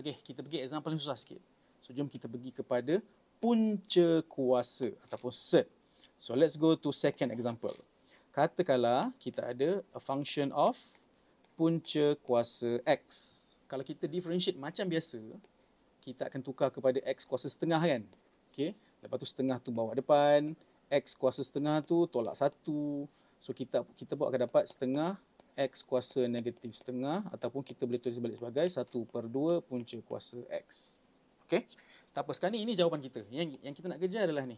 Okey, kita pergi example yang susah sikit. So, jom kita pergi kepada punca kuasa ataupun set. So, let's go to second example. Katakanlah kita ada a function of punca kuasa X. Kalau kita differentiate macam biasa, kita akan tukar kepada X kuasa setengah kan. Okey, lepas tu setengah tu bawa depan, X kuasa setengah tu tolak 1. So, kita buat akan dapat setengah X kuasa negatif setengah ataupun kita boleh tulis balik sebagai 1/2 punca kuasa X. Okey. Tak apa, sekarang ni ini jawapan kita. Yang kita nak kejar adalah ni.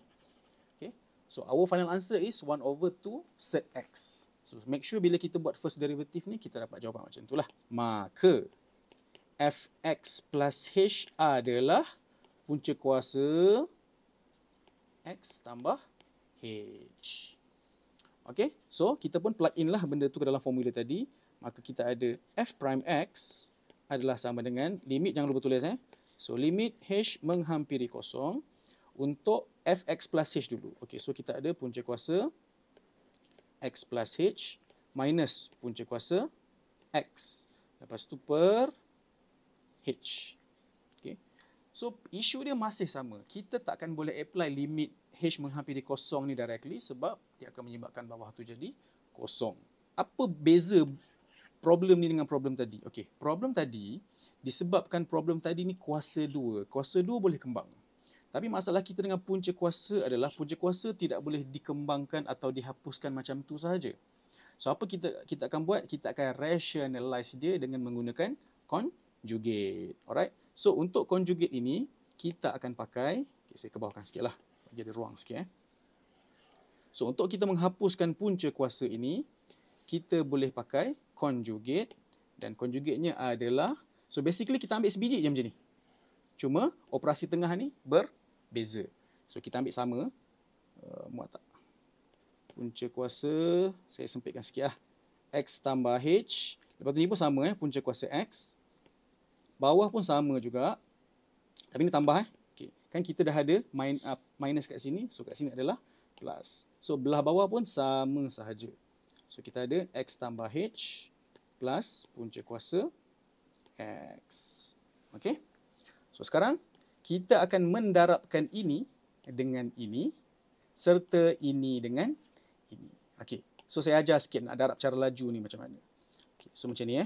Okay. So, our final answer is 1/2 set X. So, make sure bila kita buat first derivative ni, kita dapat jawapan macam itulah. Maka, Fx plus H adalah punca kuasa X tambah H. Okay. So, kita pun plug in lah benda tu ke dalam formula tadi. Maka kita ada F prime X adalah sama dengan, limit jangan lupa tulis So, limit H menghampiri kosong untuk Fx plus H dulu. Okey, so kita ada punca kuasa X plus H minus punca kuasa X. Lepas tu per H. Okey. So, isu dia masih sama. Kita takkan boleh apply limit H menghampiri kosong ni directly sebab dia akan menyebabkan bawah tu jadi kosong. Apa beza problem ni dengan problem tadi? Okey, problem tadi disebabkan problem tadi ni kuasa 2. Kuasa 2 boleh kembang. Tapi masalah kita dengan punca kuasa adalah punca kuasa tidak boleh dikembangkan atau dihapuskan macam tu sahaja. So apa kita akan buat? Kita akan rationalize dia dengan menggunakan conjugate. Alright. So untuk conjugate ini kita akan pakai, okay, saya kebawahkan sikitlah bagi ada ruang sikit So untuk kita menghapuskan punca kuasa ini, kita boleh pakai conjugate dan conjugate-nya adalah, so basically kita ambil sebiji je macam ni. Cuma operasi tengah ni berbeza. So kita ambil sama, muat tak? Punca kuasa, saya sempitkan sikit lah. X tambah H, lepas tu ni pun sama punca kuasa X. Bawah pun sama juga. Tapi ni tambah Okay. Kan kita dah ada minus kat sini, so kat sini adalah plus. So belah bawah pun sama sahaja. So, kita ada X tambah H plus punca kuasa X. Okey. So, sekarang kita akan mendarabkan ini dengan ini serta ini dengan ini. Okey. So, saya ajar sikit nak darab cara laju ni macam mana. Okay. So, macam ni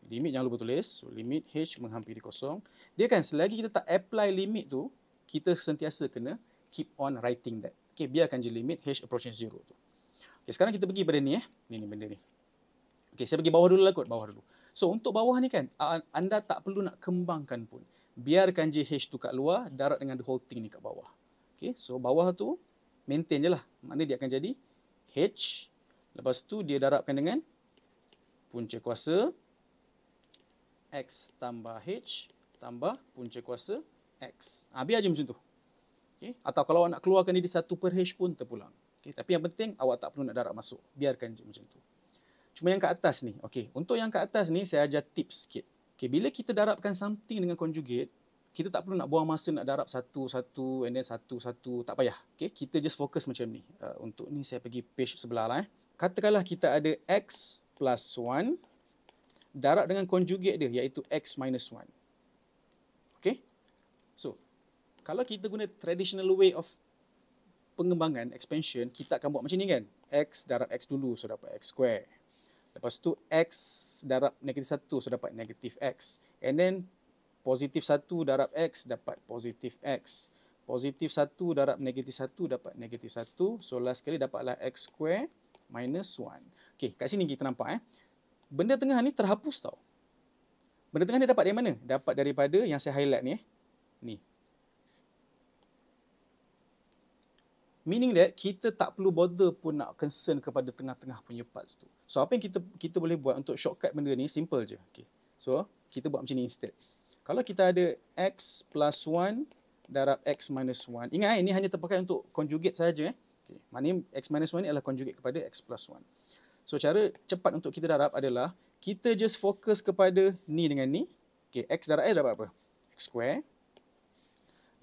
Limit jangan lupa tulis. So, limit H menghampiri kosong. Dia kan selagi kita tak apply limit tu, kita sentiasa kena keep on writing that. Okey, biarkan je limit H approaching 0 tu. Okay, sekarang kita pergi pada ni Ni benda ni. Okey, saya pergi bawah dulu lah kot, bawah dulu. So untuk bawah ni kan, anda tak perlu nak kembangkan pun. Biarkan je H tu kat luar, darab dengan the whole thing ni kat bawah. Okey, so bawah tu maintain je lah. Maknanya dia akan jadi H. Lepas tu dia darabkan dengan punca kuasa X tambah H tambah punca kuasa X. Biar je macam tu. Okey, atau kalau awak nak keluarkan dia di 1/H pun terpulang. Okay, tapi yang penting awak tak perlu nak darab masuk. Biarkan je macam tu. Cuma yang kat atas ni. Okay, untuk yang kat atas ni saya ajar tips sikit. Okay, bila kita darabkan something dengan conjugate, kita tak perlu nak buang masa nak darab satu-satu and then satu-satu. Tak payah. Okay, kita just fokus macam ni. Untuk ni saya pergi page sebelah lah. Katakanlah kita ada X plus 1 darab dengan conjugate dia iaitu X minus 1. Okay. So, kalau kita guna traditional way of pengembangan, expansion, kita akan buat macam ni kan. X darab X dulu, so dapat X square. Lepas tu X darab negatif 1, so dapat negatif X. And then, positif 1 darab X, dapat positif X. Positif 1 darab negatif 1, dapat negatif 1. So, last sekali dapatlah X square minus 1. Okay, kat sini kita nampak benda tengah ni terhapus tau. Benda tengah ni dapat dari mana? Dapat daripada yang saya highlight ni. Ni. Meaning that kita tak perlu bother pun nak concern kepada tengah-tengah punya parts tu. So apa yang kita boleh buat untuk shortcut benda ni simple je. Okay. So kita buat macam ni instead. Kalau kita ada X plus 1 darab X minus 1. Ingat ini hanya terpakai untuk conjugate saja. Okay. Maknanya X minus 1 ni adalah conjugate kepada X plus 1. So cara cepat untuk kita darab adalah kita just fokus kepada ni dengan ni. Okay. X darab X dapat apa? X square.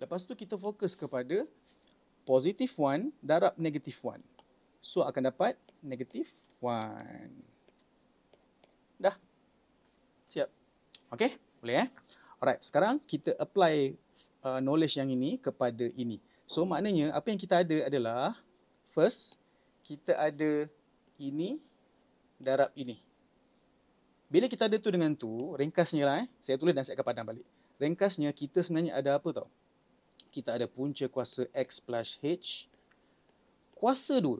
Lepas tu kita fokus kepada positif 1 darab negatif 1. So, akan dapat negatif 1. Dah. Siap. Okey? Boleh Alright, sekarang kita apply knowledge yang ini kepada ini. So maknanya apa yang kita ada adalah first kita ada ini darab ini. Bila kita ada tu dengan tu, ringkasnya lah saya tulis dan saya akan padam balik. Ringkasnya kita sebenarnya ada apa tau? Kita ada punca kuasa X plus H kuasa 2.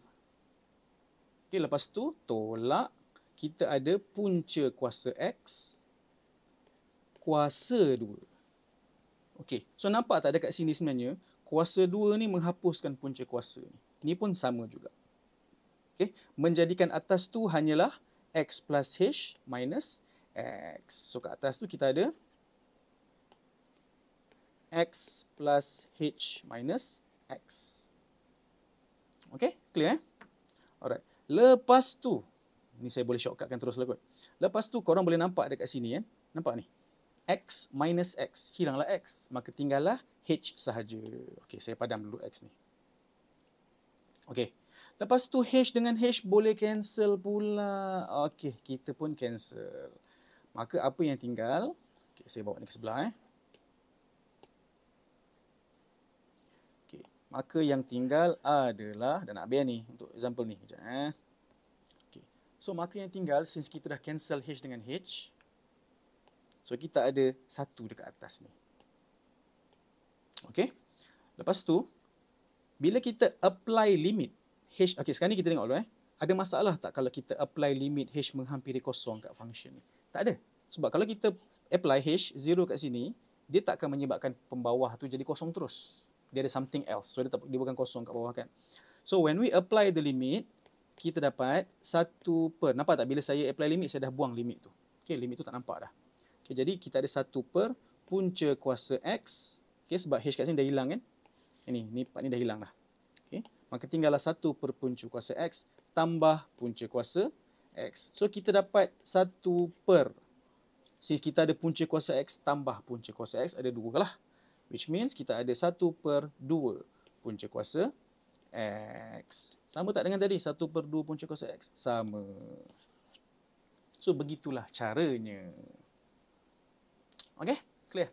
Okay, lepas tu tolak kita ada punca kuasa X kuasa 2. Okey, so nampak tak dekat sini sebenarnya kuasa 2 ni menghapuskan punca kuasa ni. Ini pun sama juga. Okey, menjadikan atas tu hanyalah X plus H minus X. So kat atas tu kita ada X plus H minus X. Okey, clear Alright. Lepas tu, ni saya boleh shortcutkan terus lah kot. Lepas tu korang boleh nampak dekat sini kan. Nampak ni? X minus X. Hilanglah X. Maka tinggallah H sahaja. Okey, saya padam dulu X ni. Okey. Lepas tu H dengan H boleh cancel pula. Okey, kita pun cancel. Maka apa yang tinggal? Okey, saya bawa ni ke sebelah Okey, maka yang tinggal adalah, dan nak biar ni untuk example ni. Sekejap Okey. So maka yang tinggal since kita dah cancel H dengan H, so kita ada satu dekat atas ni. Okey. Lepas tu bila kita apply limit H, okey sekarang ni kita tengok dulu Ada masalah tak kalau kita apply limit H menghampiri kosong kat function ni? Tak ada. Sebab kalau kita apply H 0 kat sini, dia tak akan menyebabkan pembawah tu jadi kosong terus. Dia ada something else. So dia bukan kosong kat bawah kan. So when we apply the limit, kita dapat 1 per. Nampak tak bila saya apply limit saya dah buang limit tu. Okey, limit tu tak nampak dah. Okay, jadi kita ada 1 per punca kuasa X. Okay, sebab H kat sini dah hilang kan. Ni part ni dah hilang dah. Okay, maka tinggallah 1 per punca kuasa X tambah punca kuasa X. So kita dapat 1 per. Since kita ada punca kuasa X tambah punca kuasa X, ada 2 lah. Which means kita ada 1 per 2 punca kuasa X. Sama tak dengan tadi? 1 per 2 punca kuasa X? Sama. So begitulah caranya. Okay, clear?